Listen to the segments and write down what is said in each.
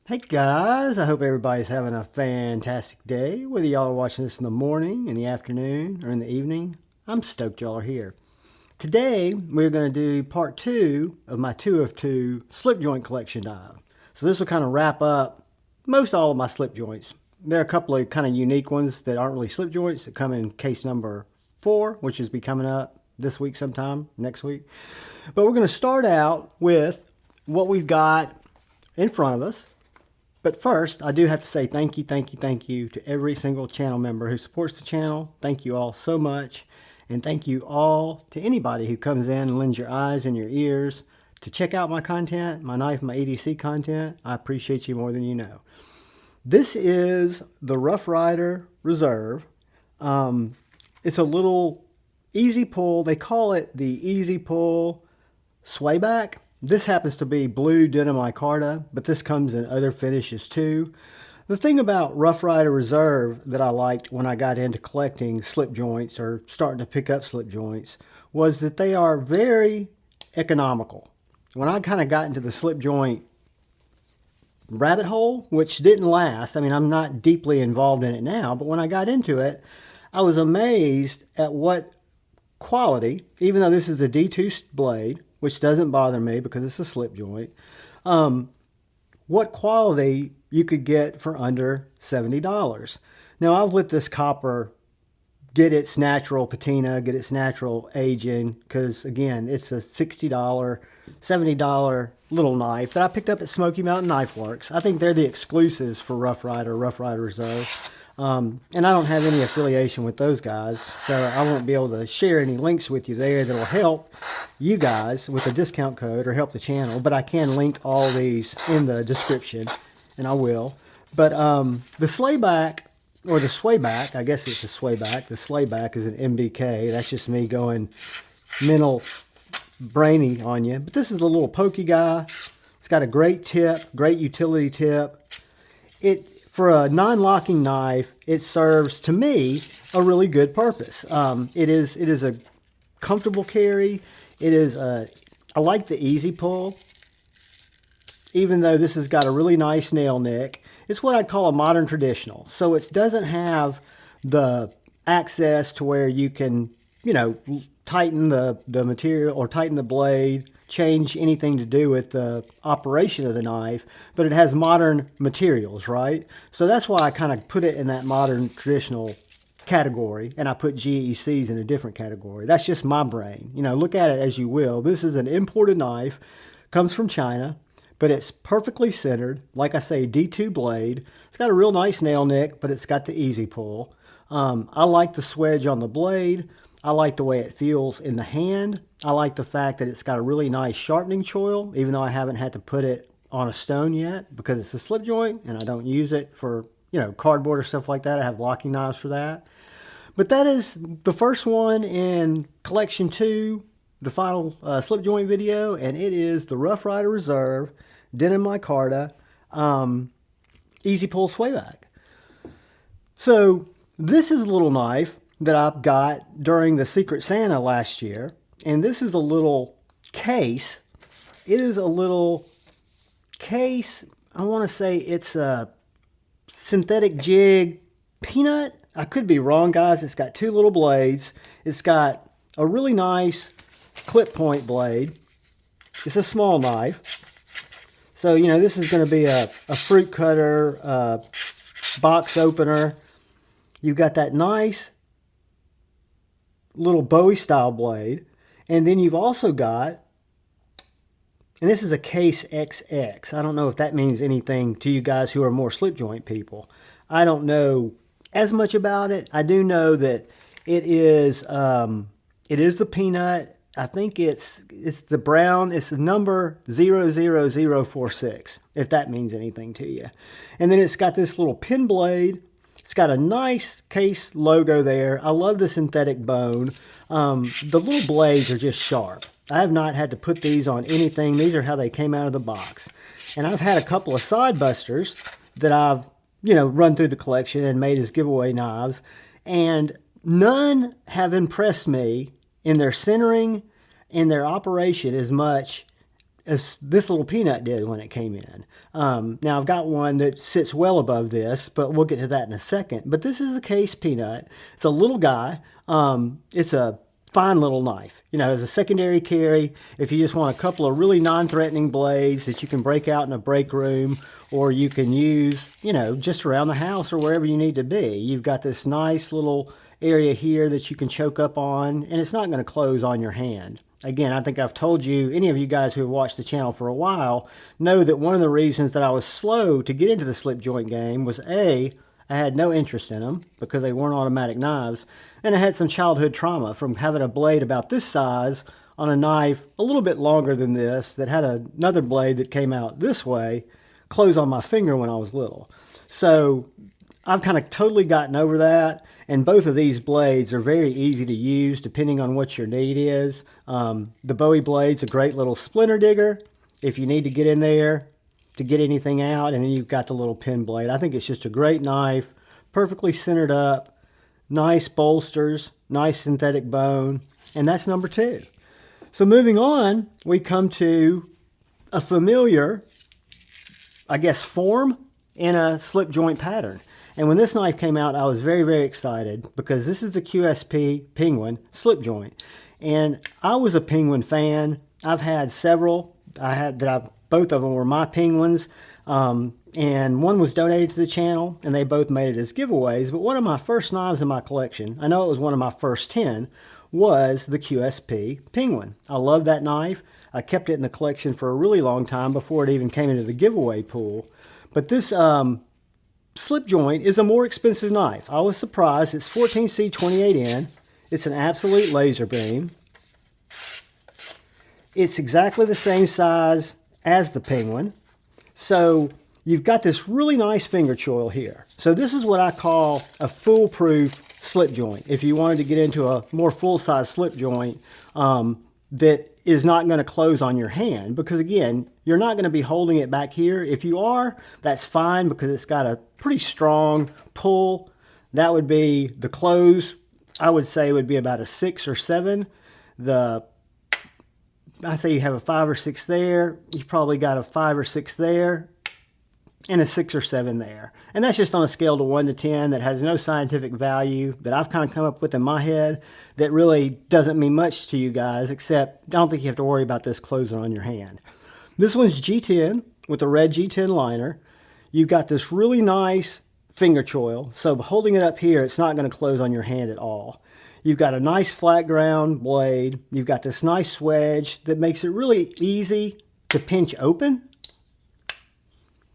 Hey guys, I hope everybody's having a fantastic day. Whether y'all are watching this in the morning, in the afternoon, or in the evening, I'm stoked y'all are here. Today, we're going to do part 2 of my 2 of 2 slip joint collection dive. So this will kind of wrap up most all of my slip joints. There are a couple of kind of unique ones that aren't really slip joints that come in case number 4, which is be coming up this week sometime, next week. But we're going to start out with what we've got in front of us. But first, I do have to say thank you to every single channel member who supports the channel. Thank you all so much. And thank you all to anybody who comes in and lends your eyes and your ears to check out my content, my knife, my EDC content. I appreciate you more than you know. This is the Rough Ryder Reserve. It's a little easy pull. They call it the easy pull Swayback. This happens to be blue denim micarta, but this comes in other finishes too. The thing about Rough Ryder Reserve that I liked when I got into collecting slip joints or starting to pick up slip joints was that they are very economical. When I kind of got into the slip joint rabbit hole, which didn't last, I mean, I'm not deeply involved in it now, but when I got into it, I was amazed at what quality, even though this is a D2 blade, which doesn't bother me because it's a slip joint, what quality you could get for under $70. Now, I've let this copper get its natural patina, get its natural aging, because, again, it's a $60, $70 little knife that I picked up at Smoky Mountain Knife Works. I think they're the exclusives for Rough Ryder Reserve. And I don't have any affiliation with those guys, so I won't be able to share any links with you there that'll help you guys with a discount code or help the channel, but I can link all these in the description, and I will. But the Swayback, or the Swayback, I guess it's the Swayback. The Swayback is an MBK. That's just me going mental brainy on you. But this is a little pokey guy. It's got a great tip, great utility tip. For a non-locking knife, it serves, to me, a really good purpose. It is a comfortable carry. I like the easy pull, even though this has got a really nice nail nick. It's what I'd call a modern traditional. So it doesn't have the access to where you can, tighten the material or tighten the blade, change anything to do with the operation of the knife, but it has modern materials, right? So that's why I kind of put it in that modern traditional category, and I put GECs in a different category. That's just my brain. Look at it as you will. This is an imported knife, comes from China, but it's perfectly centered. Like I say, D2 blade. It's got a real nice nail nick, but it's got the easy pull. I like the swedge on the blade. I like the way it feels in the hand. I like the fact that it's got a really nice sharpening choil, even though I haven't had to put it on a stone yet because it's a slip joint and I don't use it for, cardboard or stuff like that. I have locking knives for that. But that is the first one in collection 2, the final slip joint video, and it is the Rough Ryder Reserve denim micarta easy pull Swayback. So this is a little knife that I got during the Secret Santa last year. And this is a little case. It is a little case. I want to say it's a synthetic jig peanut. I could be wrong, guys. It's got 2 little blades. It's got a really nice clip point blade. It's a small knife. So, this is going to be a fruit cutter, box opener. You've got that nice little Bowie style blade, and then you've also got, and this is a case XX. I don't know if that means anything to you guys who are more slip joint people. I don't know as much about it. I do know that it is the peanut. I think it's the brown. It's the number 00046, if that means anything to you. And then it's got this little pin blade. It's got a nice case logo there. I love the synthetic bone. The little blades are just sharp. I have not had to put these on anything. These are how they came out of the box. And I've had a couple of side busters that I've, run through the collection and made as giveaway knives. And none have impressed me in their centering and their operation as much as this little peanut did when it came in. Now I've got one that sits well above this, but we'll get to that in a second. But this is a case peanut. It's a little guy. It's a fine little knife. You know, as a secondary carry, if you just want a couple of really non-threatening blades that you can break out in a break room, or you can use, you know, just around the house or wherever you need to be. You've got this nice little area here that you can choke up on, and it's not going to close on your hand. Again, I think I've told you, any of you guys who have watched the channel for a while know that one of the reasons that I was slow to get into the slip joint game was A, I had no interest in them because they weren't automatic knives, and I had some childhood trauma from having a blade about this size on a knife a little bit longer than this that had another blade that came out this way close on my finger when I was little. So I've kind of totally gotten over that, and both of these blades are very easy to use depending on what your need is. The Bowie blade's a great little splinter digger if you need to get in there to get anything out, and then you've got the little pin blade. I think it's just a great knife, perfectly centered up, nice bolsters, nice synthetic bone, and that's number 2. So moving on, we come to a familiar, I guess, form in a slip joint pattern. And when this knife came out, I was very, very excited because this is the QSP Penguin slip joint. And I was a Penguin fan. I've had several. Both of them were my Penguins. And one was donated to the channel, and they both made it as giveaways. But one of my first knives in my collection, I know it was one of my first 10, was the QSP Penguin. I love that knife. I kept it in the collection for a really long time before it even came into the giveaway pool. But this slip joint is a more expensive knife. I was surprised. It's 14C28N. It's an absolute laser beam. It's exactly the same size as the Penguin. So you've got this really nice finger choil here. So this is what I call a foolproof slip joint. If you wanted to get into a more full-size slip joint that is not going to close on your hand, because again, you're not going to be holding it back here. If you are, that's fine because it's got a pretty strong pull. That would be the close. I would say it would be about a 6 or 7. I say you have a 5 or 6 there. You've probably got a 5 or 6 there and a 6 or 7 there. And that's just on a scale to 1 to 10 that has no scientific value that I've kind of come up with in my head that really doesn't mean much to you guys, except I don't think you have to worry about this closing on your hand. This one's G10 with a red G10 liner. You've got this really nice finger choil. So holding it up here, it's not going to close on your hand at all. You've got a nice flat ground blade. You've got this nice swedge that makes it really easy to pinch open.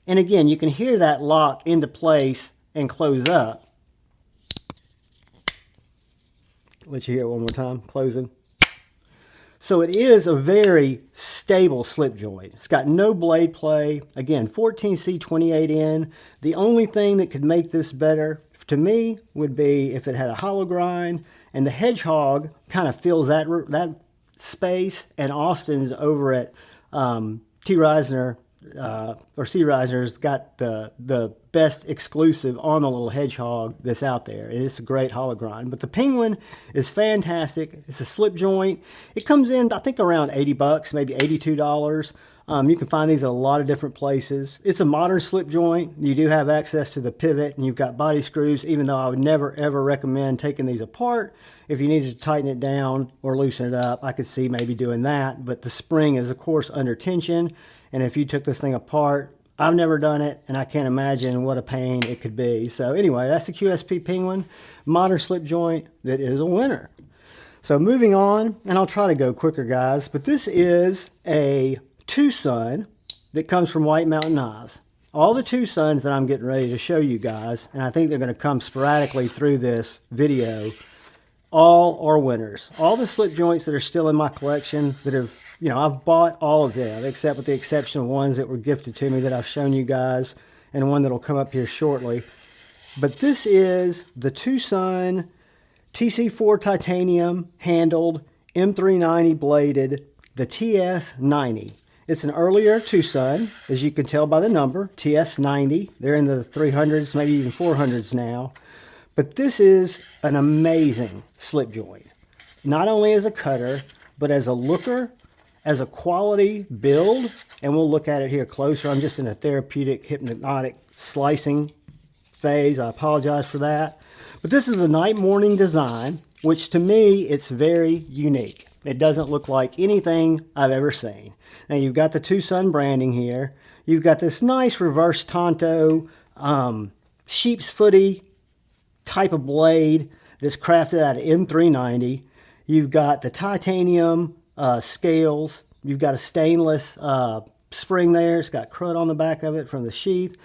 And again, you can hear that lock into place and close up. Let you hear it one more time, closing. So it is a very stable slip joint. It's got no blade play. Again, 14C28N. The only thing that could make this better to me would be if it had a hollow grind, and the Hedgehog kind of fills that space, and Austin's over at C. Reisner's got the best exclusive on the little Hedgehog that's out there. It's a great hollow grind. But the Penguin is fantastic. It's a slip joint. It comes in, I think, around 80 bucks, maybe $82. You can find these at a lot of different places. It's a modern slip joint. You do have access to the pivot, and you've got body screws, even though I would never, ever recommend taking these apart. If you needed to tighten it down or loosen it up, I could see maybe doing that. But the spring is, of course, under tension. And if you took this thing apart, I've never done it, and I can't imagine what a pain it could be. So anyway, that's the QSP Penguin, modern slip joint that is a winner. So moving on, and I'll try to go quicker, guys, but this is a TwoSun that comes from White Mountain Knives. All the TwoSuns that I'm getting ready to show you guys, and I think they're going to come sporadically through this video, all are winners. All the slip joints that are still in my collection that have, you know, I've bought all of them, except with the exception of ones that were gifted to me that I've shown you guys, and one that'll come up here shortly. But this is the TwoSun TC4 titanium handled, M390 bladed, the TS-90. It's an earlier TwoSun, as you can tell by the number, TS-90. They're in the 300s, maybe even 400s now. But this is an amazing slip joint. Not only as a cutter, but as a looker as a quality build, and we'll look at it here closer. I'm just in a therapeutic, hypnotic slicing phase. I apologize for that. But this is a night morning design, which to me, it's very unique. It doesn't look like anything I've ever seen. Now you've got the TwoSun branding here. You've got this nice reverse Tonto sheep's footy type of blade that's crafted out of M390. You've got the titanium scales. You've got a stainless spring there. It's got crud on the back of it from the sheath.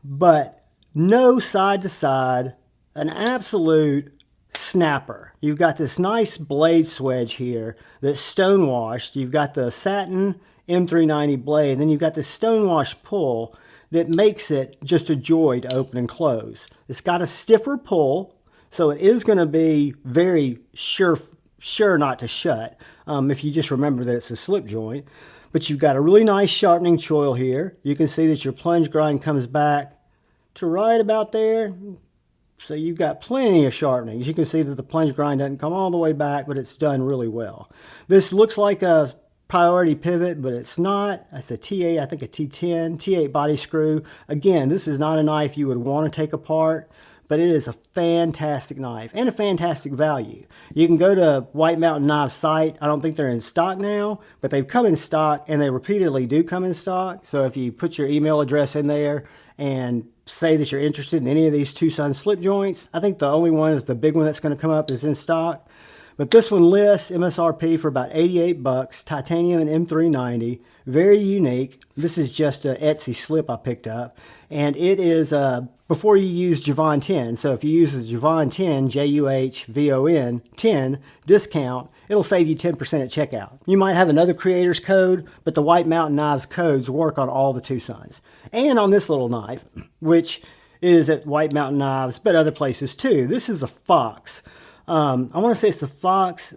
But no side to side, an absolute snapper. You've got this nice blade swedge here that's stonewashed. You've got the satin M390 blade, then you've got this stonewash pull that makes it just a joy to open and close. It's got a stiffer pull, so it is going to be very sure not to shut if you just remember that it's a slip joint. But you've got a really nice sharpening choil here. You can see that your plunge grind comes back to right about there. So you've got plenty of sharpening. As you can see that the plunge grind doesn't come all the way back, but it's done really well. This looks like a priority pivot, but it's not. It's a T8, I think a T10, T8 body screw. Again, this is not a knife you would want to take apart, but it is a fantastic knife and a fantastic value. You can go to White Mountain Knives site. I don't think they're in stock now, but they've come in stock, and they repeatedly do come in stock. So if you put your email address in there and say that you're interested in any of these TwoSun slip joints, I think the only one is the big one that's going to come up is in stock. But this one lists MSRP for about 88 bucks, titanium and M390, very unique. This is just an Etsy slip I picked up, and it is before you use Javon 10. So if you use the Javon 10, Juhvon 10 discount, it'll save you 10% at checkout. You might have another creator's code, but the White Mountain Knives codes work on all the TwoSuns. And on this little knife, which is at White Mountain Knives, but other places too. This is the Fox. I want to say it's the Fox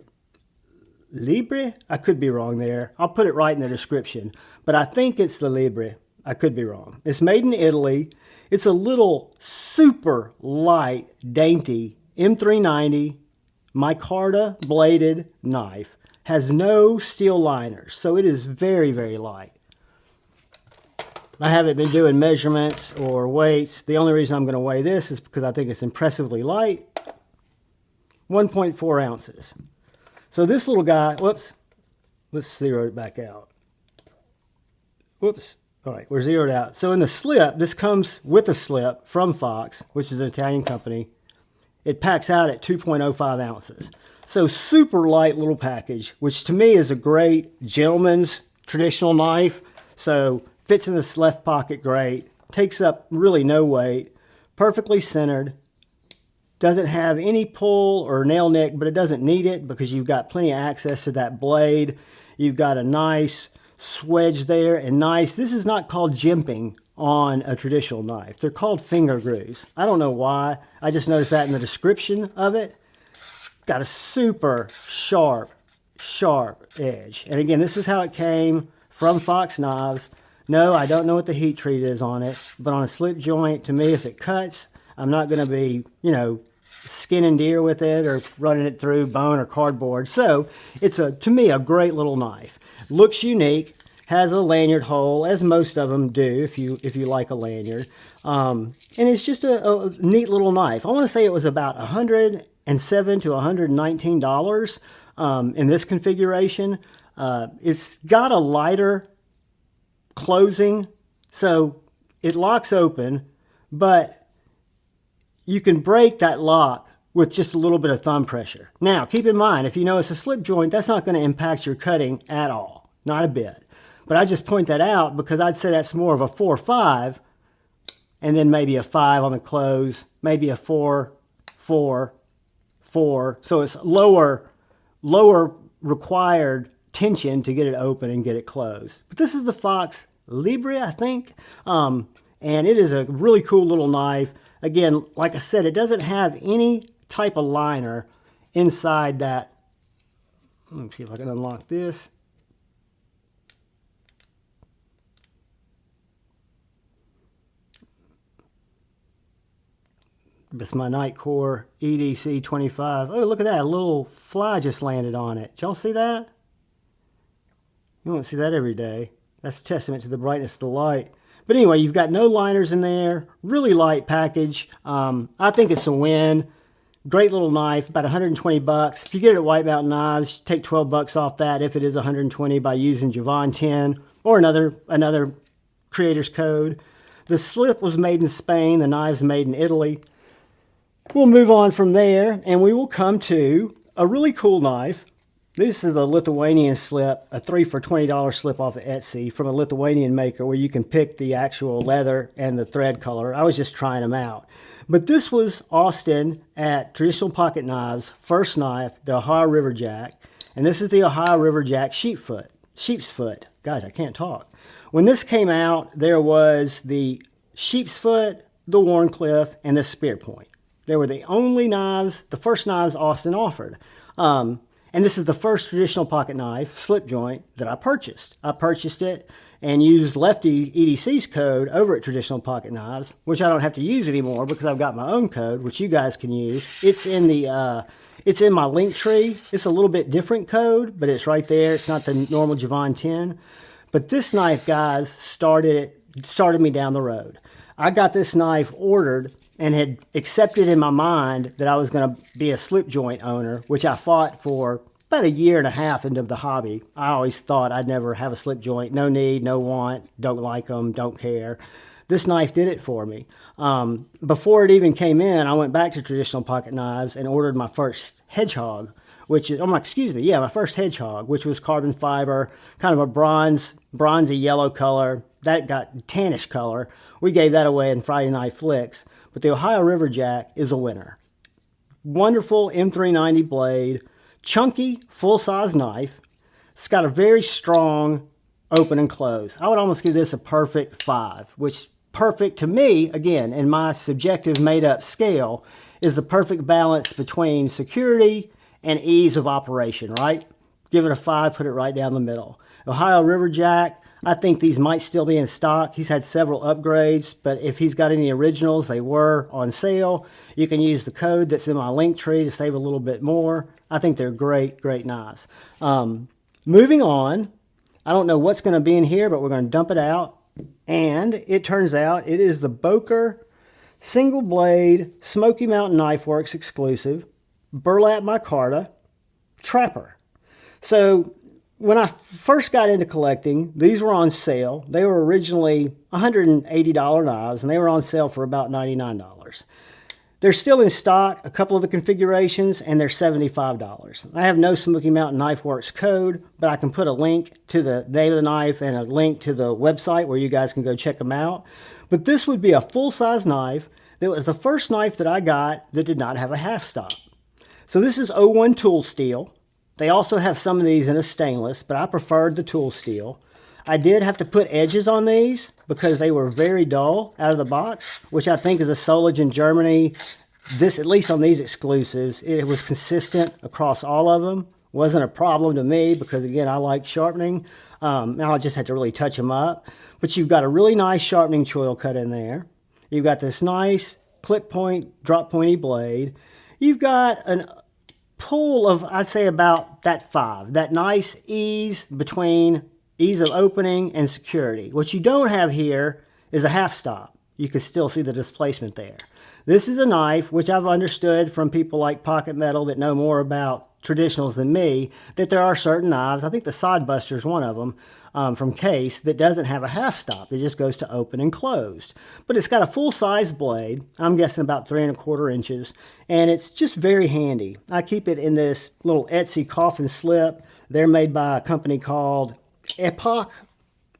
Livri. I could be wrong there. I'll put it right in the description. But I think it's the Livri. I could be wrong. It's made in Italy. It's a little super light, dainty M390 micarta bladed knife. Has no steel liners, so it is very, very light. I haven't been doing measurements or weights. The only reason I'm going to weigh this is because I think it's impressively light. 1.4 ounces. So this little guy, whoops, let's zero it back out. Whoops. All right, we're zeroed out. So in the slip, this comes with a slip from Fox, which is an Italian company. It packs out at 2.05 ounces. So super light little package, which to me is a great gentleman's traditional knife. So fits in this left pocket great, takes up really no weight, perfectly centered. Doesn't have any pull or nail nick, but it doesn't need it because you've got plenty of access to that blade. You've got a nice swedge there and nice. This is not called jimping on a traditional knife. They're called finger grooves. I don't know why. I just noticed that in the description of it. Got a super sharp edge. And again, this is how it came from Fox Knives. No, I don't know what the heat treat is on it, but on a slip joint, to me, if it cuts, I'm not going to be, skinning deer with it or running it through bone or cardboard. So it's to me a great little knife. Looks unique, has a lanyard hole, as most of them do if you like a lanyard. And it's just a neat little knife. I want to say it was about $107 to $119 in this configuration. It's got a lighter closing, so it locks open, but you can break that lock with just a little bit of thumb pressure. Now, keep in mind, if you know it's a slip joint, that's not going to impact your cutting at all. Not a bit. But I just point that out because I'd say that's more of a 4-5, and then maybe a 5 on the close, maybe a 4, 4, 4. So it's lower required tension to get it open and get it closed. But this is the Fox Livri, I think. And it is a really cool little knife. Again, like I said, it doesn't have any type of liner inside that. Let me see if I can unlock this. It's my Nightcore EDC 25. Oh, look at that. A little fly just landed on it. Did y'all see that? You won't see that every day. That's a testament to the brightness of the light. But anyway, you've got no liners in there. Really light package. I think it's a win. Great little knife, about 120 bucks. If you get it at White Mountain Knives, take 12 bucks off that if it is 120 by using Javon 10 or another creator's code. The slip was made in Spain. The knife's made in Italy. We'll move on from there, and we will come to a really cool knife. This is a Lithuanian slip, a 3 for $20 slip off of Etsy from a Lithuanian maker where you can pick the actual leather and the thread color. I was just trying them out. But this was Austin at Traditional Pocket Knives, first knife, the Ohio River Jack. And this is the Ohio River Jack sheep's foot. Guys, I can't talk. When this came out, there was the sheep's foot, the Wharncliffe, and the spear point. They were the only knives, the first knives Austin offered. And this is the first traditional pocket knife, slip joint, that I purchased. I purchased it and used Lefty EDC's code over at Traditional Pocket Knives, which I don't have to use anymore because I've got my own code, which you guys can use. It's in my link tree. It's a little bit different code, but it's right there. It's not the normal Javon 10. But this knife, guys, started me down the road. I got this knife ordered and had accepted in my mind that I was going to be a slip joint owner, which I fought for about a year and a half into the hobby. I always thought I'd never have a slip joint. No need, no want, don't like them, don't care. This knife did it for me. Before it even came in, I went back to Traditional Pocket Knives and ordered my first hedgehog, my first hedgehog, which was carbon fiber, kind of a bronzy yellow color. That got tannish color. We gave that away in Friday Night Flicks. But the Ohio River Jack is a winner. Wonderful M390 blade, chunky, full-size knife. It's got a very strong open and close. I would almost give this a perfect 5, which perfect to me, again, in my subjective made-up scale, is the perfect balance between security and ease of operation, right? Give it a 5, put it right down the middle. Ohio River Jack, I think these might still be in stock. He's had several upgrades, but if he's got any originals, they were on sale. You can use the code that's in my link tree to save a little bit more. I think they're great, great knives. Moving on, I don't know what's going to be in here, but we're going to dump it out. And it turns out it is the Böker single blade Smoky Mountain Knife Works exclusive burlap micarta trapper. So when I first got into collecting, these were on sale. They were originally $180 knives, and they were on sale for about $99. They're still in stock, a couple of the configurations, and they're $75. I have no Smoky Mountain Knife Works code, but I can put a link to the name of the knife and a link to the website where you guys can go check them out. But this would be a full-size knife that was the first knife that I got that did not have a half stop. So this is 01 tool steel. They also have some of these in a stainless, but I preferred the tool steel. I did have to put edges on these because they were very dull out of the box, which I think is a Solage in Germany. This, at least on these exclusives, it was consistent across all of them. Wasn't a problem to me because, again, I like sharpening. Now I just had to really touch them up. But you've got a really nice sharpening choil cut in there. You've got this nice clip point, drop pointy blade. You've got an pull of, I'd say, about that 5. That nice ease between ease of opening and security. What you don't have here is a half stop. You can still see the displacement there. This is a knife, which I've understood from people like Pocket Metal that know more about traditionals than me, that there are certain knives, I think the Sodbuster is one of them, from Case, that doesn't have a half stop. It just goes to open and closed. But it's got a full-size blade, I'm guessing about 3 1/4 inches, and it's just very handy. I keep it in this little Etsy coffin slip. They're made by a company called Epoch,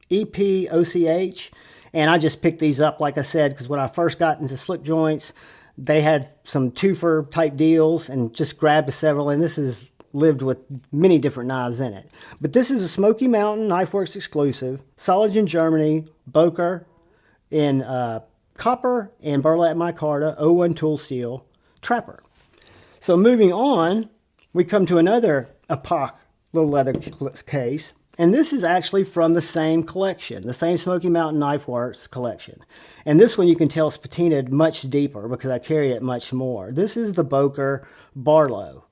E-P-O-C-H, and I just picked these up, like I said, because when I first got into slip joints, they had some twofer type deals and just grabbed several, and this is lived with many different knives in it. But this is a Smoky Mountain Knife Works exclusive, Solage in Germany, Böker in copper and burlap micarta, 01 tool steel, trapper. So moving on, we come to another Epoch little leather case, and this is actually from the same collection, the same Smoky Mountain Knife Works collection. And this one you can tell is patinaed much deeper because I carry it much more. This is the Böker Barlow.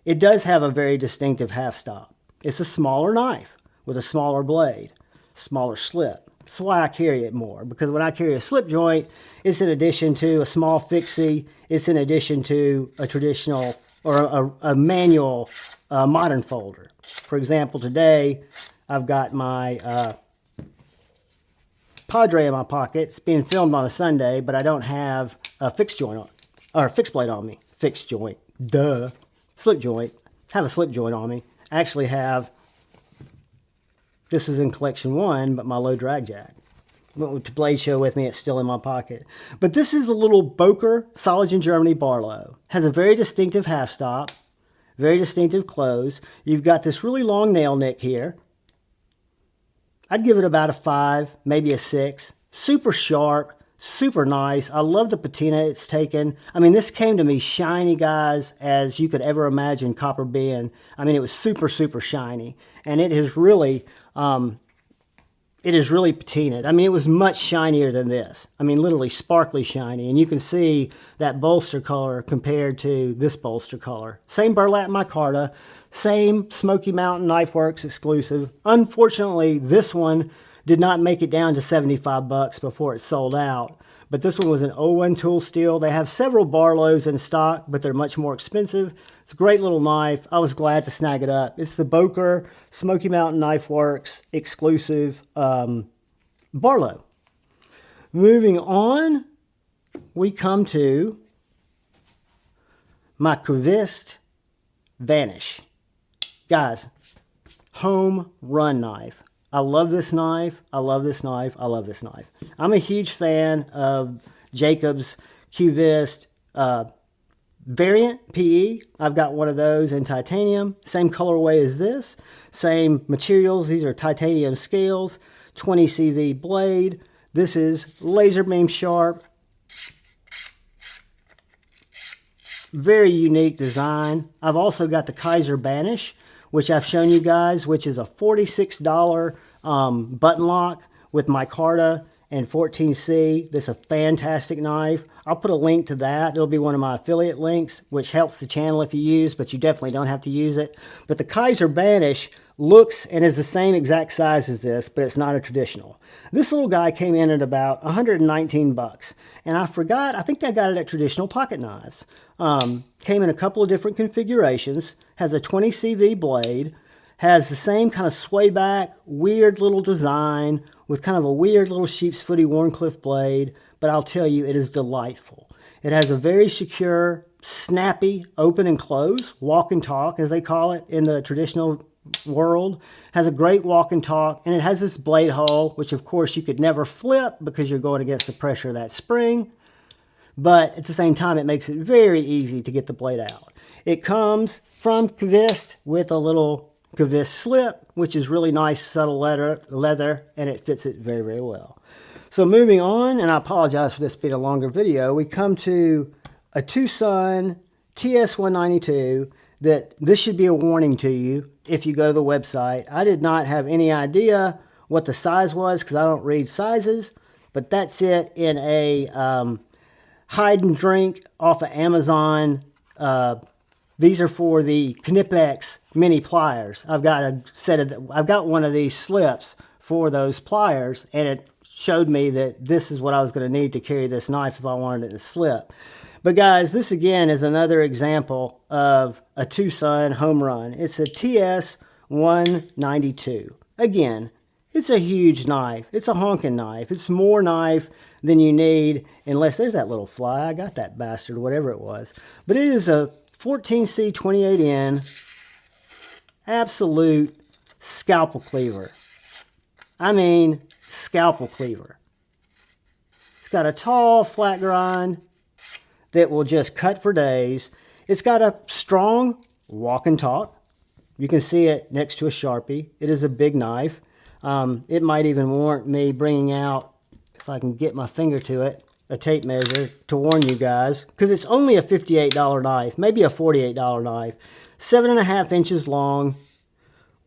It does have a very distinctive half stop. It's a smaller knife, with a smaller blade, smaller slip. That's why I carry it more, because when I carry a slip joint, it's in addition to a small fixie, it's in addition to a traditional or a manual modern folder. For example, today I've got my Padre in my pocket. It's being filmed on a Sunday, but I don't have a fixed joint on, or a fixed blade on me. Fixed joint, duh. Slip joint. Have a slip joint on me. I actually have, this was in collection 1, but my low drag jack. Went to Blade Show with me, it's still in my pocket. But this is the little Böker Soligen Germany Barlow. Has a very distinctive half stop, very distinctive close. You've got this really long nail nick here. I'd give it about a 5, maybe a 6. Super sharp, super nice. I love the patina it's taken. I mean, this came to me shiny, guys, as you could ever imagine copper being. I mean, it was super, super shiny. And it is really patinaed. I mean, it was much shinier than this. I mean, literally sparkly shiny. And you can see that bolster color compared to this bolster color. Same burlap micarta. Same Smoky Mountain Knife Works exclusive. Unfortunately, this one did not make it down to 75 bucks before it sold out. But this one was an 01 tool steel. They have several Barlows in stock, but they're much more expensive. It's a great little knife. I was glad to snag it up. It's the Böker Smoky Mountain Knife Works exclusive Barlow. Moving on, we come to my QVist Vanish. Guys, home run knife. I love this knife. I love this knife. I love this knife. I'm a huge fan of Jacob's QVist variant PE. I've got one of those in titanium. Same colorway as this. Same materials. These are titanium scales. 20 CV blade. This is laser beam sharp. Very unique design. I've also got the Kaiser Banish, which I've shown you guys, which is a $46 button lock with micarta and 14C. This is a fantastic knife. I'll put a link to that. It'll be one of my affiliate links, which helps the channel if you use, but you definitely don't have to use it. But the Kaiser Banish looks and is the same exact size as this, but it's not a traditional. This little guy came in at about 119 bucks. And I forgot, I think I got it at Traditional Pocket Knives. Came in a couple of different configurations. Has a 20 CV blade. Has the same kind of swayback, weird little design with kind of a weird little sheep's footy Warncliffe blade. But I'll tell you, it is delightful. It has a very secure, snappy, open and close, walk and talk, as they call it in the traditional world. Has a great walk and talk, and it has this blade hole, which of course you could never flip because you're going against the pressure of that spring. But at the same time, it makes it very easy to get the blade out. It comes from QVist with a little QVist slip, which is really nice, subtle leather, and it fits it very, very well. So moving on, and I apologize for this being a longer video, we come to a TwoSun TS-192 that this should be a warning to you if you go to the website. I did not have any idea what the size was because I don't read sizes, but that's it in a hide and drink off of Amazon. These are for the Knipex mini pliers. I've got one of these slips for those pliers, and it showed me that this is what I was going to need to carry this knife if I wanted it to slip. But guys, this again is another example of a TwoSun home run. It's a TS-192. Again, it's a huge knife. It's a honking knife. It's more knife than you need, unless there's that little fly. I got that bastard, whatever it was. But it is a 14C 28N absolute scalpel cleaver. I mean, scalpel cleaver. It's got a tall, flat grind that will just cut for days. It's got a strong walk and talk. You can see it next to a Sharpie. It is a big knife. It might even warrant me bringing out, if I can get my finger to it, a tape measure to warn you guys, because it's only a $58 knife, maybe a $48 knife. 7.5 inches long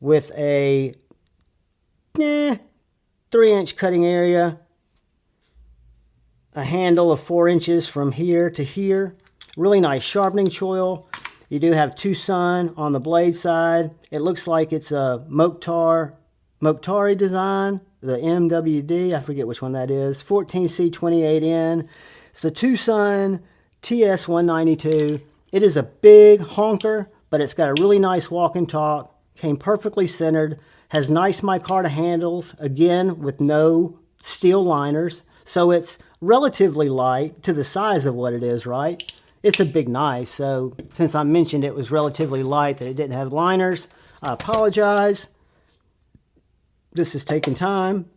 with a 3-inch cutting area. A handle of 4 inches from here to here. Really nice sharpening choil. You do have TwoSun on the blade side. It looks like it's a Mokhtar Mokhtari design, the MWD, I forget which one that is, 14C28N. It's the TwoSun TS-192. It is a big honker, but it's got a really nice walk and talk, came perfectly centered, has nice micarta handles, again with no steel liners, so it's relatively light to the size of what it is, right? It's a big knife, so since I mentioned it was relatively light, that it didn't have liners, I apologize. This is taking time,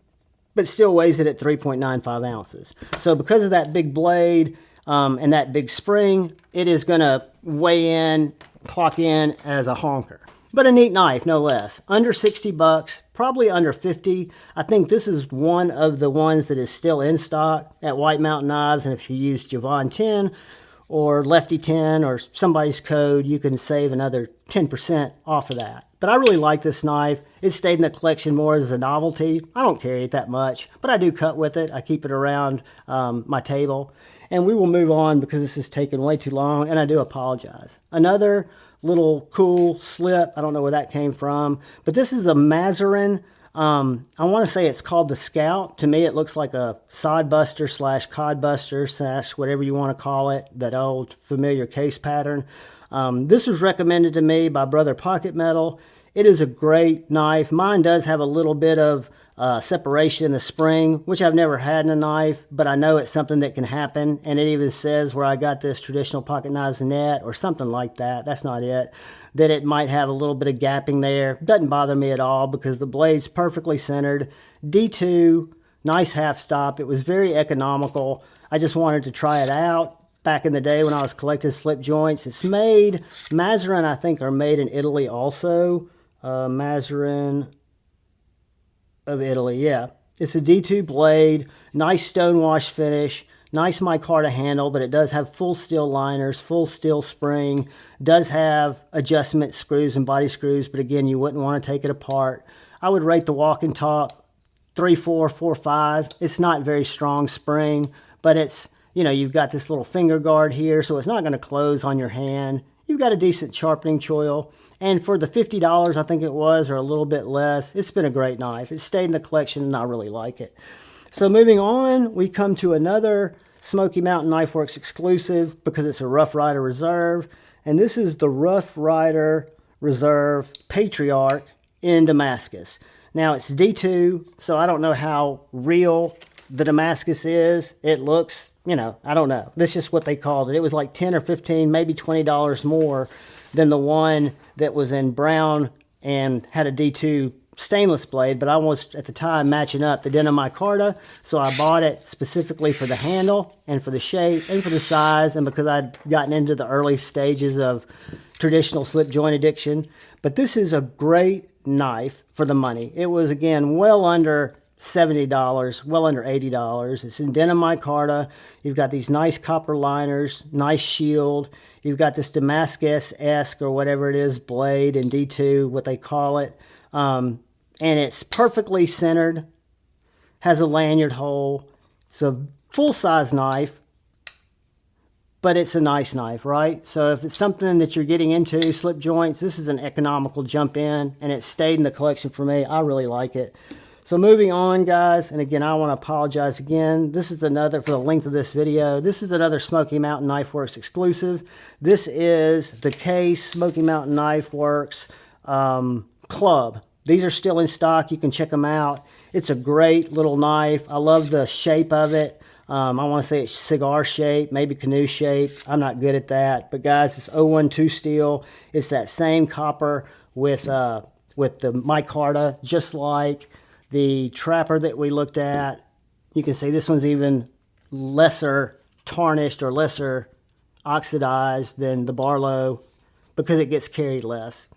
but still weighs it at 3.95 ounces. So because of that big blade and that big spring, it is going to weigh in, clock in as a honker. But a neat knife, no less. Under 60 bucks, probably under 50. I think this is one of the ones that is still in stock at White Mountain Knives, and if you use Javon 10 or Lefty 10 or somebody's code, you can save another 10% off of that. But I really like this knife. It stayed in the collection more as a novelty. I don't carry it that much, but I do cut with it. I keep it around my table. And we will move on because this is taking way too long, and I do apologize. Another little cool slip. I don't know where that came from, but this is a Maserin. I want to say it's called the Scout. To me, it looks like a sod buster slash cod buster slash whatever you want to call it, that old familiar case pattern. This was recommended to me by Brother Pocket Metal. It is a great knife. Mine does have a little bit of separation in the spring, which I've never had in a knife, but I know it's something that can happen. And it even says where I got this Traditional Pocket Knives net or something like that. That's not it. That it might have a little bit of gapping there. Doesn't bother me at all because the blade's perfectly centered. D2, nice half stop. It was very economical. I just wanted to try it out. Back in the day when I was collecting slip joints. It's made, Maserin I think are made in Italy also. Maserin of Italy, yeah. It's a D2 blade, nice stonewash finish, nice micarta handle, but it does have full steel liners, full steel spring, does have adjustment screws and body screws, but again, you wouldn't want to take it apart. I would rate the walk and talk 3.4, 4.5. It's not very strong spring, but it's, you know, you've got this little finger guard here, so it's not going to close on your hand. You've got a decent sharpening choil. And for the $50, I think it was, or a little bit less, it's been a great knife. It stayed in the collection, and I really like it. So moving on, we come to another Smoky Mountain Knife Works exclusive because it's a Rough Ryder Reserve. And this is the Rough Ryder Reserve Patriarch in Damascus. Now, it's D2, so I don't know how real the Damascus is. It looks, you know, I don't know. That's just what they called it. It was like 10 or 15, maybe $20 more than the one that was in brown and had a D2 stainless blade, but I was at the time matching up the denim micarta, so I bought it specifically for the handle and for the shape and for the size, and because I'd gotten into the early stages of traditional slip joint addiction. But this is a great knife for the money. It was, again, well under $70, well under $80. It's in denim micarta. You've got these nice copper liners, nice shield. You've got this Damascus-esque or whatever it is blade in D2, what they call it. And it's perfectly centered, has a lanyard hole. It's a full-size knife, but it's a nice knife, right? So if it's something that you're getting into, slip joints, this is an economical jump in, and it stayed in the collection for me. I really like it. So moving on, guys, and again, I want to apologize again. This is another, for the length of this video, this is another Smoky Mountain Knife Works exclusive. This is the Case Smoky Mountain Knife Works Club. These are still in stock. You can check them out. It's a great little knife. I love the shape of it. I want to say it's cigar shape, maybe canoe shape. I'm not good at that. But guys, it's 012 steel. It's that same copper with the micarta, just like the Trapper that we looked at. You can see this one's even lesser tarnished or lesser oxidized than the Barlow because it gets carried less.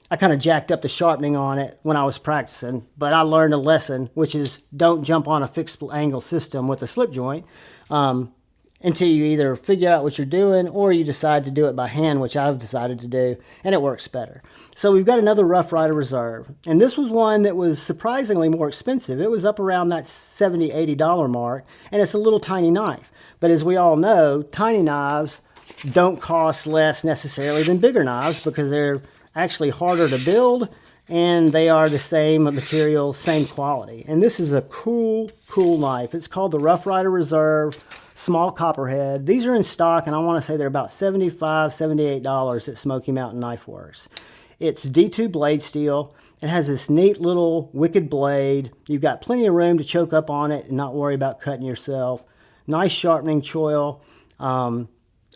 I kind of jacked up the sharpening on it when I was practicing, but I learned a lesson, which is don't jump on a fixed angle system with a slip joint until you either figure out what you're doing or you decide to do it by hand, which I've decided to do, and it works better. So we've got another Rough Ryder Reserve, and this was one that was surprisingly more expensive. It was up around that $70, $80 mark, and it's a little tiny knife. But as we all know, tiny knives don't cost less necessarily than bigger knives because they're actually harder to build and they are the same material, same quality. And this is a cool knife. It's called the Rough Ryder Reserve Small Copperhead. These are in stock, and I want to say they're about $75, $78 at Smoky Mountain Knife Works. It's D2 blade steel. It has this neat little wicked blade. You've got plenty of room to choke up on it and not worry about cutting yourself. Nice sharpening choil.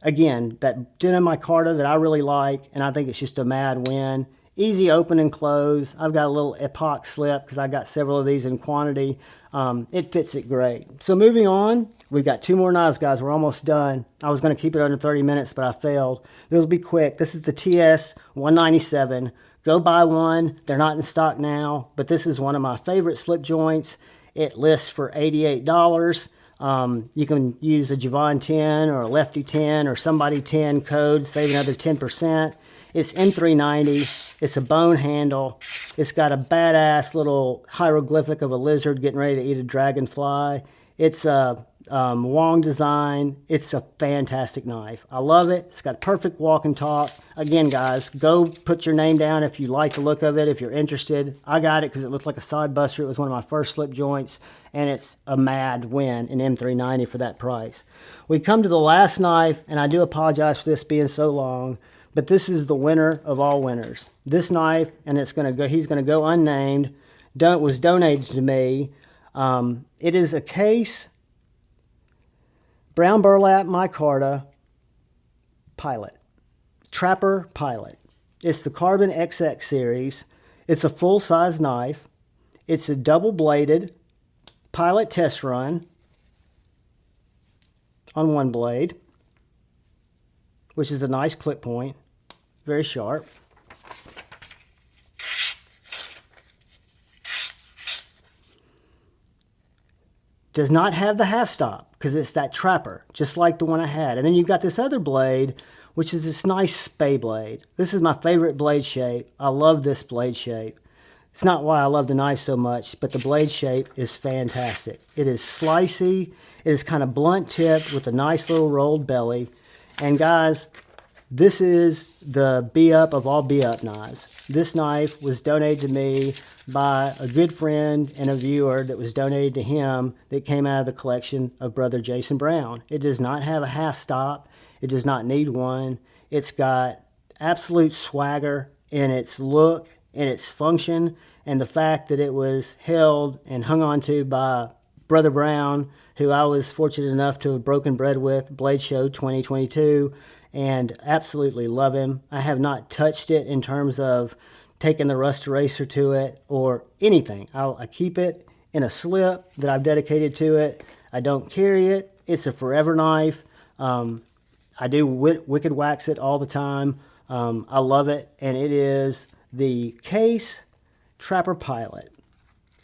Again, that denim micarta that I really like, and I think it's just a mad win. Easy open and close. I've got a little epoch slip because I got several of these in quantity. It fits it great. So moving on, we've got two more knives, guys. We're almost done. I was going to keep it under 30 minutes, but I failed. This will be quick. This is the TS-197. Go buy one. They're not in stock now, but this is one of my favorite slip joints. It lists for $88. You can use a Javon 10 or a Lefty 10 or somebody 10 code, save another 10%. It's M390. It's a bone handle. It's got a badass little hieroglyphic of a lizard getting ready to eat a dragonfly. It's a Wong design. It's a fantastic knife. I love it. It's got perfect walk and talk. Again, guys, go put your name down if you like the look of it, if you're interested. I got it because it looked like a side buster. It was one of my first slip joints, and it's a mad win in M390 for that price. We come to the last knife, and I do apologize for this being so long, but this is the winner of all winners. This knife, and it's going to go. He's going to go unnamed. Was donated to me. It is a case brown burlap micarta Pilot, Trapper Pilot. It's the Carbon XX series. It's a full-size knife. It's a double-bladed Pilot test run on one blade, which is a nice clip point, very sharp. Does not have the half stop because it's that Trapper, just like the one I had. And then you've got this other blade, which is this nice spay blade. This is my favorite blade shape. I love this blade shape. It's not why I love the knife so much, but the blade shape is fantastic. It is slicey. It is kind of blunt tipped with a nice little rolled belly. And guys, this is the be-up of all be-up knives. This knife was donated to me by a good friend and a viewer that was donated to him that came out of the collection of Brother Jason Brown. It does not have a half stop. It does not need one. It's got absolute swagger in its look and its function, and the fact that it was held and hung onto by Brother Brown, who I was fortunate enough to have broken bread with, Blade Show 2022, and absolutely love him. I have not touched it in terms of taking the rust eraser to it or anything. I keep it in a slip that I've dedicated to it. I don't carry it. It's a forever knife. I do wicked wax it all the time. I love it, and it is the Case Trapper Pilot.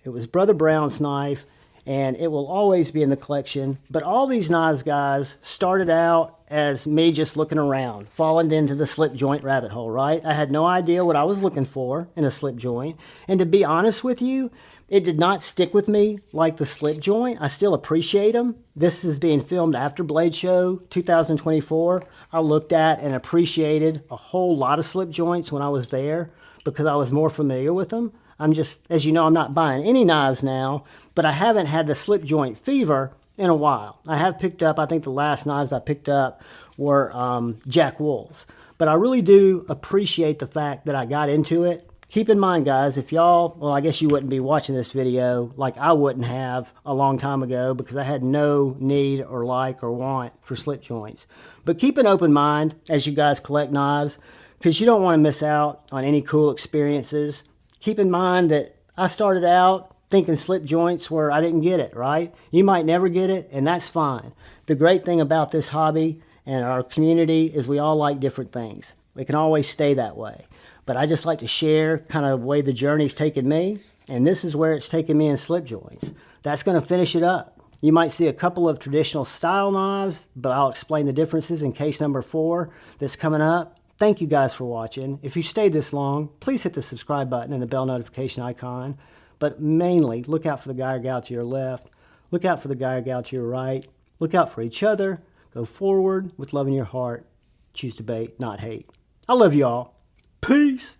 It was Brother Brown's knife, and it will always be in the collection. But all these knives, guys, started out as me just looking around, falling into the slip joint rabbit hole, right? I had no idea what I was looking for in a slip joint. And to be honest with you, it did not stick with me like the slip joint. I still appreciate them. This is being filmed after Blade Show 2024. I looked at and appreciated a whole lot of slip joints when I was there because I was more familiar with them. I'm just, as you know, I'm not buying any knives now, but I haven't had the slip joint fever in a while. I have picked up, I think the last knives I picked up were Jack Wolf's. But I really do appreciate the fact that I got into it. Keep in mind, guys, if y'all, well, I guess you wouldn't be watching this video like I wouldn't have a long time ago because I had no need or like or want for slip joints. But keep an open mind as you guys collect knives because you don't want to miss out on any cool experiences. Keep in mind that I started out thinking slip joints where I didn't get it, right? You might never get it, and that's fine. The great thing about this hobby and our community is we all like different things. We can always stay that way. But I just like to share kind of the way the journey's taken me, and this is where it's taken me in slip joints. That's going to finish it up. You might see a couple of traditional style knives, but I'll explain the differences in case number 4 that's coming up. Thank you guys for watching. If you stayed this long, please hit the subscribe button and the bell notification icon. But mainly, look out for the guy or gal to your left. Look out for the guy or gal to your right. Look out for each other. Go forward with love in your heart. Choose to bait, not hate. I love you all. Peace.